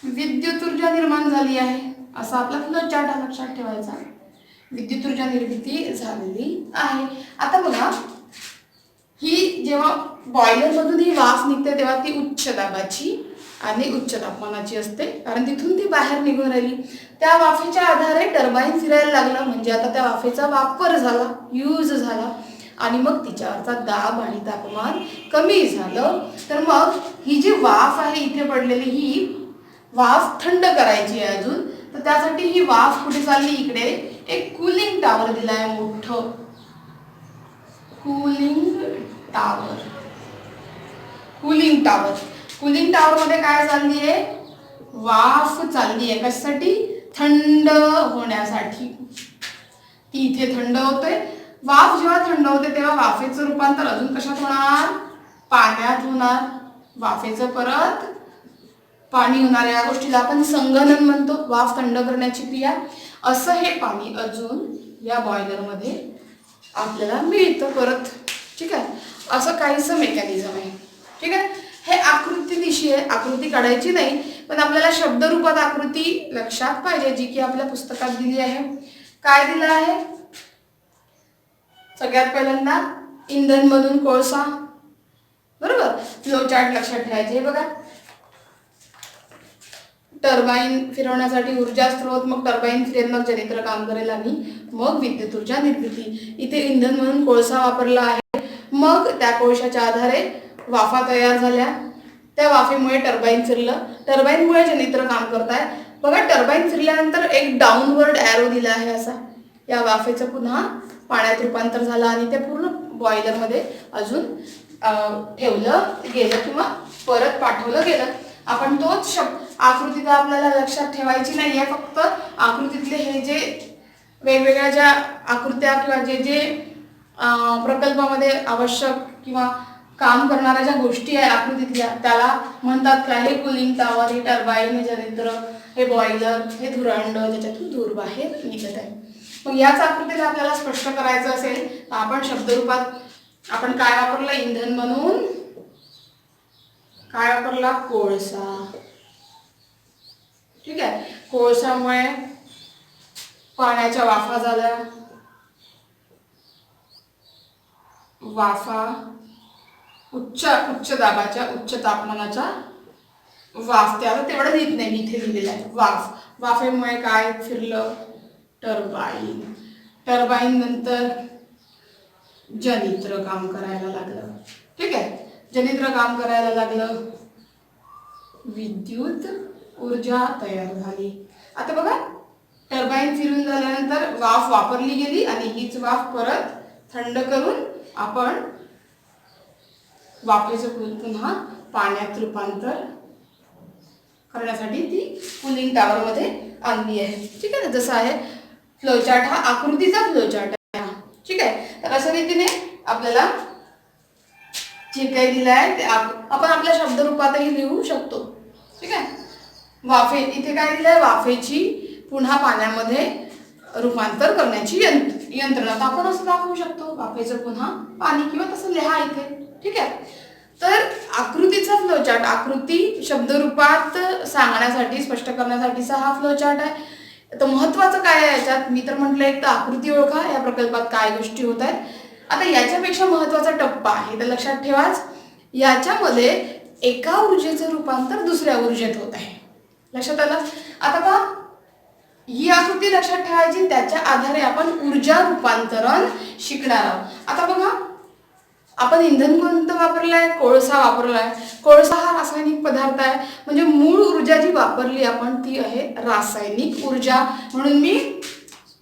विद्युत ऊर्जा निर्माण झाली आहे. असा आपला फ्लो चार्ट लक्षात ठेवायचा. विद्युत ऊर्जा निर्मिती झालेली आहे. आता बघा, ही जेव्हा बॉयलरमधून ही वाफ निघते तेव्हा ती उच्च दाबाची आणि उच्च तापमानाची असते, कारण तिथून ती बाहेर निघून राहिली. त्या वाफेच्या आधारे टर्बाईन फिरायला लागलं, म्हणजे आता त्या वाफेचा वापर झाला, यूज झाला, आणि मग तिच्यावरचा दाब आणि तापमान कमी झालं. तर मग ही जी वाफ आहे इथे पडलेली, ही वाफ थंड करायची आहे अजून. तर त्यासाठी ही वाफ कुठे चालली, इकडे एक कूलिंग टॉवर दिला आहे, मोठं cooling tower. Cooling tower, cooling tower मध्ये काय चालली आहे, वाफ चालली आहे. कशासाठी, थंड होण्यासाठी. ती इथे थंड होते. वाफ जेव्हा थंड होते तेव्हा वाफेचं रूपांतर अजून कशात होणार, पाण्यात होणार. वाफेचं परत पाणी होणार. या गोष्टीला आपण संगणन म्हणतो, वाफ थंड करण्याची क्रिया. असं हे पाणी अजून या बॉयलरमध्ये आपल्याला मिळतं परत. ठीक आहे, असं काहीसं मेकॅनिझम आहे. ठीक आहे, हे आकृती दिशी आहे, आकृती काढायची नाही, पण आपल्याला शब्दरूपात आकृती लक्षात पाहिजे, जी की आपल्या पुस्तकात दिली आहे. काय दिलं आहे, सगळ्यात पहिल्यांदा इंधन मधून कोळसा, बरोबर. फ्लो चार्ट लक्षात ठेवायचे. बघा, टर्बाईन फिरवण्यासाठी ऊर्जा स्रोत, मग टर्बाईन फिरेल, मग जनित्र काम करेल, आणि मग विद्युत ऊर्जा निर्मिती. इथे इंधन म्हणून कोळसा वापरला आहे. मग त्या कोळशाच्या आधारे वाफा तयार झाल्या, त्या वाफेमुळे टर्बाईन फिरलं, टर्बाईनमुळे जनित्र काम करत आहे. बघा, टर्बाईन फिरल्यानंतर एक डाऊनवर्ड ॲरो दिला आहे असा. या वाफेचं पुन्हा पाण्यात रूपांतर झालं आणि ते पूर्ण बॉयलरमध्ये अजून ठेवलं गेलं किंवा परत पाठवलं गेलं. आपण तोच शब्द आकृती आपल्याला लक्षात ठेवायची नाही आहे, फक्त आकृतीतले हे जे वेगवेगळ्या ज्या आकृत्या किंवा जे जे प्रकल्पामध्ये आवश्यक किंवा काम करणाऱ्या ज्या गोष्टी आहे आकृतीतल्या, त्याला म्हणतात काय, हे कूलिंग टॉवर, हे टर्बाईन, हे जनित्र, हे बॉयलर, हे धुरांड, ज्याच्यातून धूर बाहेर निघत आहे. मग याच आकृतीला आपल्याला स्पष्ट करायचं असेल तर आपण शब्दरूपात आपण काय वापरलं, इंधन म्हणून काय वापरला, कोळसा. ठीक आहे, कोळशामुळे पाण्याच्या वाफा झाल्या, वाफा उच्च दाबाच्या उच्च तापमानाच्या वाफ. त्याला तेवढं लिहित नाही, इथे लिहिलेलं आहे वाफ. वाफेमुळे काय फिरलं, टर्बाईन. टर्बाईन नंतर जनित्र काम करायला लागलं. ठीक आहे, जनित्र काम करायला लागलं, विद्युत ऊर्जा तयार झाली. आता बघा, टर्बाईन फिरून झाल्यानंतर वाफ वापरली गेली आणि हीच वाफ परत थंड करून आपण वाफेचं पुन्हा पाण्यात रूपांतर करण्यासाठी ती कूलिंग टॉवर मध्ये आणली आहे. ठीक आहे ना, जसं आहे फ्लोचार्ट, हा आकृतीचा फ्लोचार्ट आहे. ठीक आहे, तर अशा रीतीने आपल्याला जे काही दिलं आहे ते आपण आपल्या शब्दरूपातही लिहू शकतो. ठीक आहे, वाफे इथे काय दिलं आहे, वाफेची पुन्हा पाण्यामध्ये रूपांतर करण्याची यंत्रणा. तर आपण असं दाखवू शकतो, वाफेचं पुन्हा पाणी, किंवा तसं लिहा इथे. ठीक आहे, तर आकृतीचा फ्लोचार्ट, आकृती शब्दरूपात सांगण्यासाठी, स्पष्ट करण्यासाठीचा हा फ्लोचार्ट आहे. तर महत्त्वाचं काय आहे याच्यात, मी तर म्हटलं, एक तर आकृती ओळखा, या प्रकल्पात काय गोष्टी होत आहेत, आता याच्यापेक्षा महत्त्वाचा टप्पा आहे तर लक्षात ठेवाच, याच्यामध्ये एका ऊर्जेचं रूपांतर दुसऱ्या ऊर्जेत होत आहे. लक्षात आलं. आता का ही आकृती लक्षात ठेवायची, त्याच्या आधारे आपण ऊर्जा रूपांतरण शिकणार आहोत. आता बघा, आपण इंधन कोणतं वापरलंय? कोळसा वापरलाय. कोळसा हा रासायनिक पदार्थ आहे, म्हणजे मूळ ऊर्जा जी वापरली आपण ती आहे रासायनिक ऊर्जा. म्हणून मी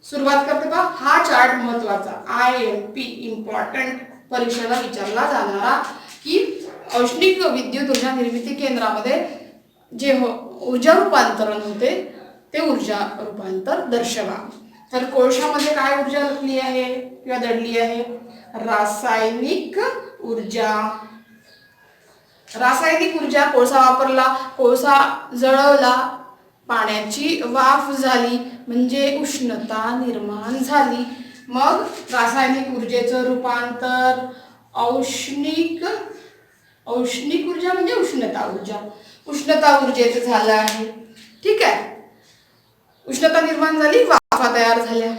सुरुवात करते का, हा चार्ट महत्वाचा, IMP इम्पॉर्टंट, परीक्षेला विचारला जाणारा, की औष्णिक विद्युत ऊर्जा निर्मिती केंद्रामध्ये जे ऊर्जा रूपांतरण होते ते ऊर्जा रूपांतर दर्शवा. तर कोळशामध्ये काय ऊर्जा दडली आहे किंवा दडली आहे? रासायनिक ऊर्जा. रासायनिक ऊर्जा. कोळसा वापरला, कोळसा जळवला, पाण्याची वाफ झाली म्हणजे उष्णता निर्माण झाली. मग रासायनिक ऊर्जेचं रूपांतर औष्णिक ऊर्जा म्हणजे उष्णता ऊर्जा. उष्णता ऊर्जेचं झालं आहे. ठीक आहे. उष्णता निर्माण झाली, वाफा तयार झाल्या,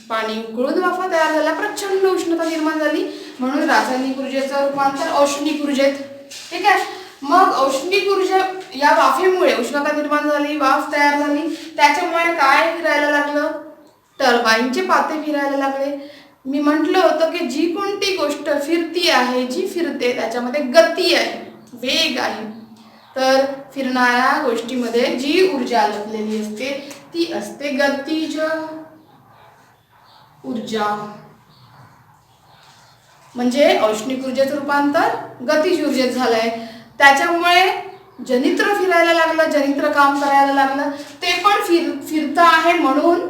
पाणी उकळून वाफा तयार झाल्या, प्रचंड उष्णता निर्माण झाली, म्हणून रासायनिक ऊर्जेचं रूपांतर औष्णिक ऊर्जेत. ठीक आहे. मग औष्णिक ऊर्जा, या वाफेमुळे उष्णता निर्माण झाली, वाफ तयार झाली, त्याच्यामुळे काय फिरायला लागलं? टर्बाईनचे पाते फिरायला लागले. मी म्हटलं होतं की जी कोणती गोष्ट फिरती आहे, जी फिरते त्याच्यामध्ये गती आहे, वेग आहे. तर फिरणाऱ्या गोष्टीमध्ये जी ऊर्जा लपलेली असते ती असते गतिज ऊर्जा. म्हणजे औष्णिक ऊर्जेचं रूपांतर गतिज ऊर्जेत झालंय. त्याच्यामुळे जनित्र फिरायला लागलं, जनित्र काम करायला लागलं, ते पण फिरतं आहे, म्हणून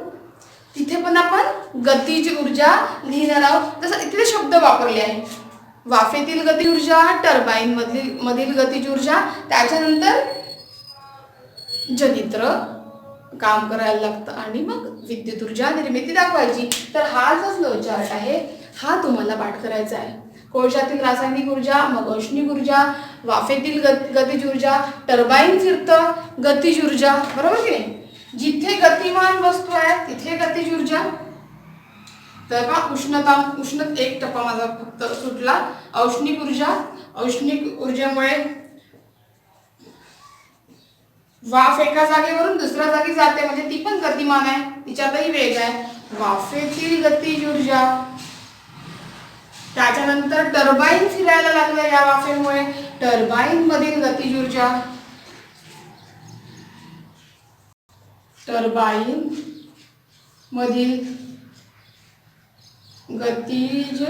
तिथे पण आपण गतिज ऊर्जा लिहिणार आहोत. जसं इथे शब्द वापरले आहे, वाफेतील गती ऊर्जा, टर्बाईन मधील गतिज ऊर्जा, त्याच्यानंतर जनित्र काम करायला लागतं आणि मग विद्युत ऊर्जा निर्मिती दाखवायची. तर हा जो फ्लो चार्ट आहे हा तुम्हाला पाठ करायचा आहे. कोळशातील रासायनिक ऊर्जा, मग औष्णिक ऊर्जा, वाफेतील गतिज ऊर्जा, टर्बाईन फिरतं, गतिज ऊर्जा. बरोबर की नाही? जिथे गतिमान वस्तू आहे तिथे गतिज ऊर्जा. तर का उष्ण एक टप्पा माझा फक्त सुटला. औष्णिक ऊर्जा. औष्णिक ऊर्जेमुळे वाफ एका जागेवरून दुसऱ्या जागी जाते, म्हणजे ती पण गतिमान आहे, तिच्यातही वेग आहे. वाफेतील गतिज ऊर्जा. त्याच्यानंतर टर्बाईन फिरायला लागलं या वाफेमुळे, टर्बाईन मधील गतिज ऊर्जा. टर्बाईन मधील गतिज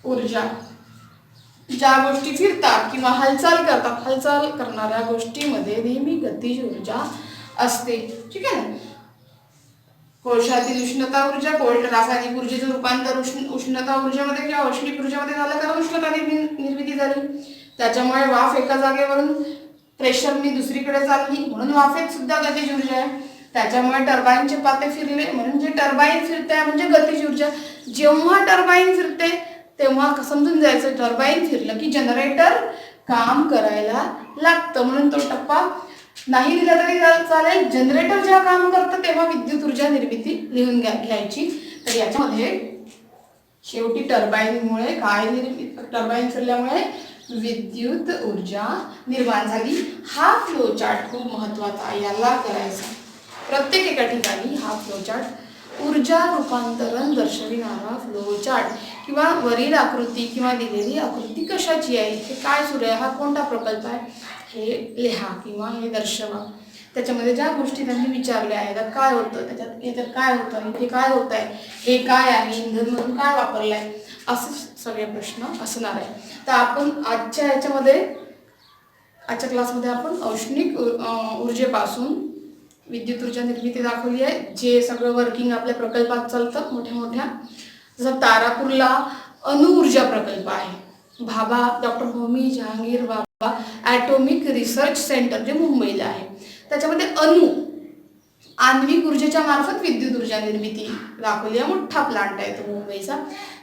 ऊर्जा. ज्या गोष्टी फिरतात किंवा हालचाल करतात, हालचाल करणाऱ्या गोष्टीमध्ये नेहमी गतिज ऊर्जा असते. ठीक आहे. कोळशातील उष्णता ऊर्जा, रासायनिक ऊर्जेचं रूपांतर उष्णता ऊर्जेमध्ये किंवा औष्णिक ऊर्जेमध्ये झालं, कारण उष्णता निर्मिती झाली. त्याच्यामुळे वाफ एका जागेवरून प्रेशरनी दुसरीकडे चालली, म्हणून वाफेत सुद्धा गतिज ऊर्जा आहे. त्याच्यामुळे टर्बाईनचे पाते फिरले, म्हणजे टर्बाईन फिरते म्हणजे गतिज ऊर्जा. जेव्हा टर्बाईन फिरते तेव्हा समजून जायचं, टर्बाईन फिरलं की जनरेटर काम करायला लागतं, म्हणून तो टप्पा नाही दिला तरी चालेल. जनरेटर जेव्हा काम करतं तेव्हा विद्युत ऊर्जा निर्मिती लिहून घ्यायची. तर याच्यामध्ये शेवटी टर्बाईनमुळे काय टर्बाईन फिरल्यामुळे विद्युत ऊर्जा निर्माण झाली. हा फ्लो चार्ट खूप महत्वाचा, याला करायचा प्रत्येक एका ठिकाणी. हा फ्लो चार्ट ऊर्जा रूपांतरण दर्शविणारा फ्लो चार्ट, किंवा वरील आकृती किंवा दिलेली आकृती कशाची आहे, हे काय सुरू आहे, हा कोणता प्रकल्प आहे, हे लिहा किंवा हे दर्शवा. त्याच्यामध्ये ज्या गोष्टी त्यांनी विचारल्या आहेत, काय होतं याच्यात काय होतं, इथे काय होत आहे, हे काय आहे, इंधन म्हणून काय वापरलं आहे, असे सगळे प्रश्न असणार आहे. तर आपण आजच्या क्लासमध्ये आपण औष्णिक ऊर्जेपासून विद्युत ऊर्जा निर्मिती दाखवली आहे. जे सगळं वर्किंग आपल्या प्रकल्पात चालतं मोठ्या. जसं तारापूरला अणुऊर्जा प्रकल्प आहे, Bhabha doctor Homi Jahangir Bhabha atomic research centre जे मुंबईला आहे, त्याच्यामध्ये आण्विक ऊर्जेच्या मार्फत विद्युत ऊर्जा निर्मिती दाखवली आहे. मोठा प्लांट आहे तो मुंबईचा.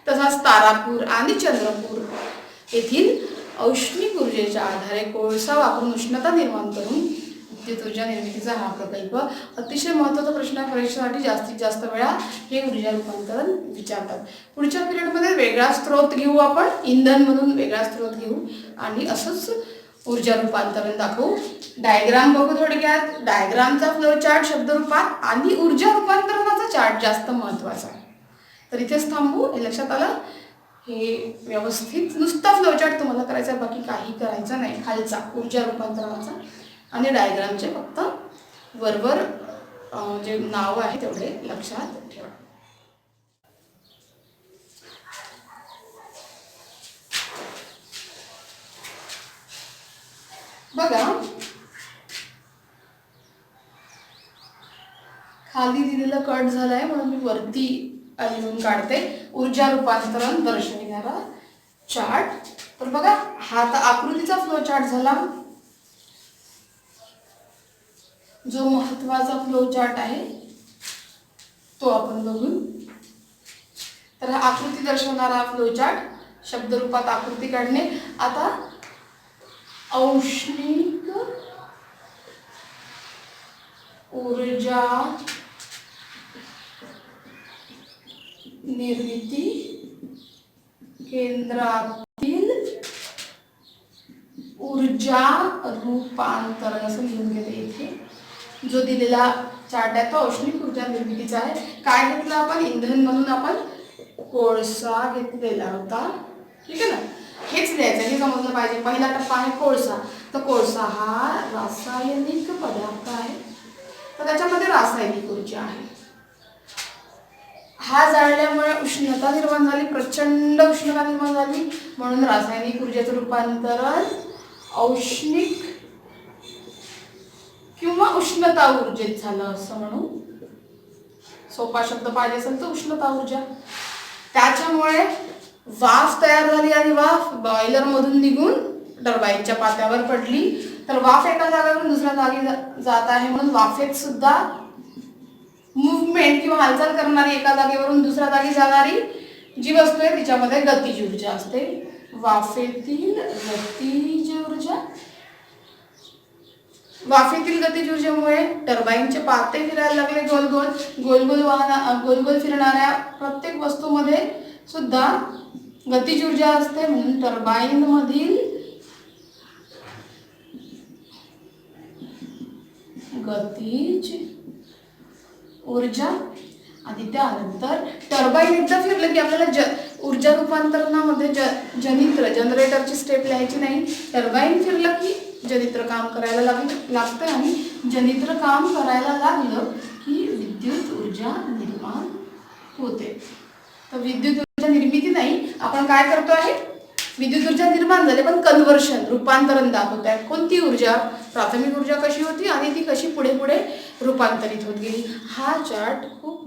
तसाच तारापूर आणि चंद्रपूर येथील औष्णिक ऊर्जेच्या आधारे कोळसा वापरून उष्णता निर्माण करून विद्युत ऊर्जा निर्मितीचा हा प्रकल्प अतिशय महत्त्वाचा प्रश्न आहे परीक्षेसाठी. जास्तीत जास्त वेळा हे ऊर्जा रूपांतरण विचारतात. पुढच्या पिरियडमध्ये वेगळा स्रोत घेऊ आपण, इंधन म्हणून वेगळा स्रोत घेऊ आणि असंच ऊर्जा रूपांतरण दाखवू. डायग्राम बघू थोडक्यात. डायग्रामचा फ्लो चार्ट शब्दरूपात आणि ऊर्जा रूपांतरणाचा चार्ट जास्त महत्त्वाचा आहे. तर इथेच थांबू. हे लक्षात आलं. हे व्यवस्थित नुसता फ्लो चार्ट तुम्हाला करायचा, बाकी काही करायचं नाही. खालचा ऊर्जा रूपांतरणाचा आणि डायग्रामचे फक्त वरवर जे नाव आहे तेवढे लक्षात ठेवा. बघा, खाली दिलेलं कट झालंय म्हणून मी वरती लिहून काढते. ऊर्जा रूपांतरण दर्शविणारा चार्ट. तर बघा, हा आता आकृतीचा फ्लो चार्ट झाला. जो महत्त्वाचा फ्लो चार्ट आहे तो आपण बघू. तर हा आकृती दर्शवणारा फ्लो चार्ट, शब्दरूपात आकृती काढणे. आता औष्णिक ऊर्जा निर्मिती केंद्रातील ऊर्जा रूपांतरण असं लिहून घेते. इथे जो दिलेला चार्ट आहे तो औष्णिक ऊर्जा निर्मितीचा आहे. काय घेतलं आपण? इंधन म्हणून आपण कोळसा घेतलेला होता. ठीक आहे ना. हेच लिहायचं, हे समजलं पाहिजे. पहिला टप्पा आहे कोळसा. तर कोळसा हा रासायनिक पदार्थ आहे, तर त्याच्यामध्ये रासायनिक ऊर्जा आहे. हा जाळल्यामुळे उष्णता निर्माण झाली, प्रचंड उष्णता निर्माण झाली, म्हणून रासायनिक ऊर्जेचं रूपांतरण औष्णिक किंवा उष्णता ऊर्जेत झालं असं म्हणू. सोपा शब्द पाहिजे असेल तर उष्णता ऊर्जा. त्याच्यामुळे वाफ तयार झाली आणि वाफ बॉयलर मधून निघून टर्बाईनच्या पात्यावर पडली. तर वाफ एका जागेवरून दुसऱ्या जागी जात आहे, म्हणून वाफेत सुद्धा मुवमेंट किंवा हालचाल करणारी, एका जागेवरून दुसऱ्या जागी जाणारी जी वस्तू आहे तिच्यामध्ये गतिज ऊर्जा असते. वाफेतील गतिज ऊर्जा. वाफेतील गतिज ऊर्जेमुळे टर्बाईनचे पाते फिरायला लागले. गोल गोल गोल गोल गोल गोल फिरणाऱ्या प्रत्येक वस्तूमध्ये सुद्धा गतिज ऊर्जा असते, म्हणून टर्बाईन मधील गतिज ऊर्जा. आणि त्यानंतर टर्बाईन एकदा फिरलं की आपल्याला ऊर्जा रूपांतरणामध्ये जनित्र जनरेटरची स्टेप लिहायची नाही. टर्बाईन फिरलं की जनित्र काम करायला लागतं आणि जनित्र काम करायला लागलं की विद्युत ऊर्जा निर्माण होते. तर विद्युत ऊर्जा निर्मिती नाही, आपण काय करतो आहे, विद्युत ऊर्जा निर्माण झाली पण कन्व्हर्शन रूपांतरण दाखवत आहे. कोणती ऊर्जा? प्राथमिक ऊर्जा कशी होती आणि ती कशी पुढे पुढे रूपांतरित होत गेली. हा चार्ट खूप